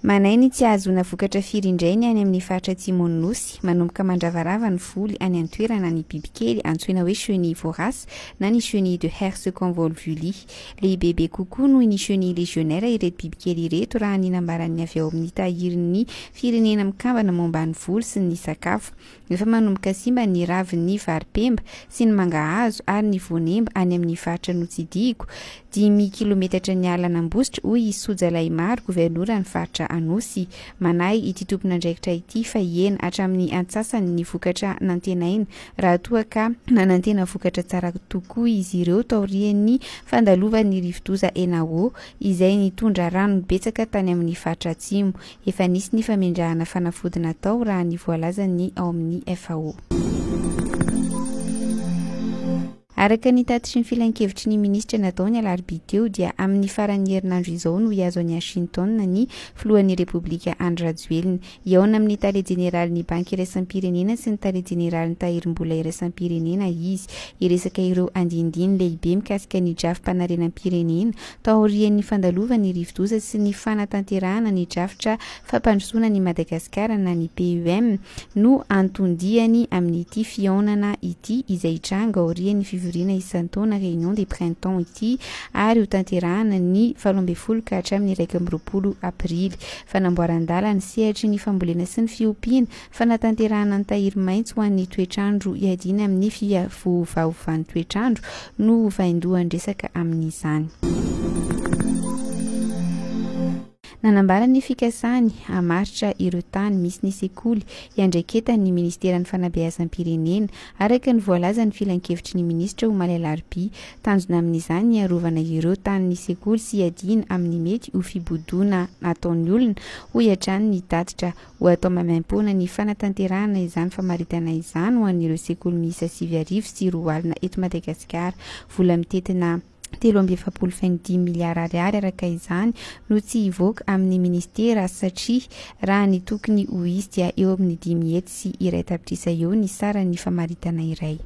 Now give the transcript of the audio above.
Manainy tsy azona vokatra firy indray ny any amin'ny faritra Atsimo Nosy, manomboka mandravarava ny voly any an-toerana ny bibikely antsoina hoe chenille vorace na ny chenille de herse convolvuli. Lehibebe kokoa noho ny chenille légionnaire ireto bibikely ireto raha ny nambaran'ny avy ao amin'ny tahirin'ny firenena mikambana momba ny voly sy ny sakafo. Efa manomboka simba ny ravin'ny varipemba sy ny mangahazo ary ny voanemba any amin'ny faritra Anosidigo, 10 kilometatra ny alan'Ambositra hoy Sojalaimaro, gouvernoura ny faritra Anosy. Manay ity tompon'andraikitra ity fa ena hatramin'ny antsasany ny vokatra nantenaina raha toa ka nanantena vokatra tsara tokoa izy ireo taorian'ny fandalovan'ny rivodoza ENAO izay nitondra rano betsaka tany amin'ny faritra Atsimo. Efa nisy ny famindrahana fanafody natao raha ny voalazany ao amin'ny FAO. Araka ny tatitry ny filan-kevitry ny ministra natao ny alarobia teo dia amin'ny faran'ny herinandro izao no hiazo any Washington ny filohan'ny Repoblika Andry Rajoelina. Iaona amin'ny tale jeneralin'ny banky iraisam-pirenena sy ny tale jeneralin'ny tahirim-bola iraisam-pirenena izy iresaka ireo andindiny lehibe mikasika ny drafim-panarenam-pirenena taorian'ny fandalovan'ny rivodoza sy ny fanatanterahana ny drafitra fampandrosoana ny Madagasikara na ny PEM no antondiany amin'ity fiaonana ity izay tranga aorian'ny rina isan-taona réunion des printemps ity ary ho tanterahana ny 12 ka hatramin'ny 20 aprily. Fanamboaran-dalana sehatry ny fambolena sy ny fiompiana, fanatanterahana ny tahiry maitso ho an'ny toetrandro iadina amin'ny fivoavaovan'ny toetrandro no vaindohan-dresaka amin'izany. Nanambara ny fikasany hamaritra ireo tany misy ny sekoly iandraiketan'ny ministeran'ny fanabeazam-pirenena araka ny voalazan'ny filan-kevitry ny ministra Omaly Alarobia. Tanjona amin'izany ny arovana ireo tany ny sekoly sy iadina amin'ny mety ho fibodoana nataon'ny olona ho iatrany ny tatitra ho atao maimaimpoana ny fanatanterahana izany famaritana izany ho an'ireo sekoly miisa 7 sy 4 alina eto Madagasikara. Vola mitetina 3.10 miliara ariary araka izany no tsy hivoaka amin'ny ministera satria raha ny tokony ho izy dia eo amin'ny 10 hetsy sy iray tapitrisa eo ny saran'ny famaritana iray.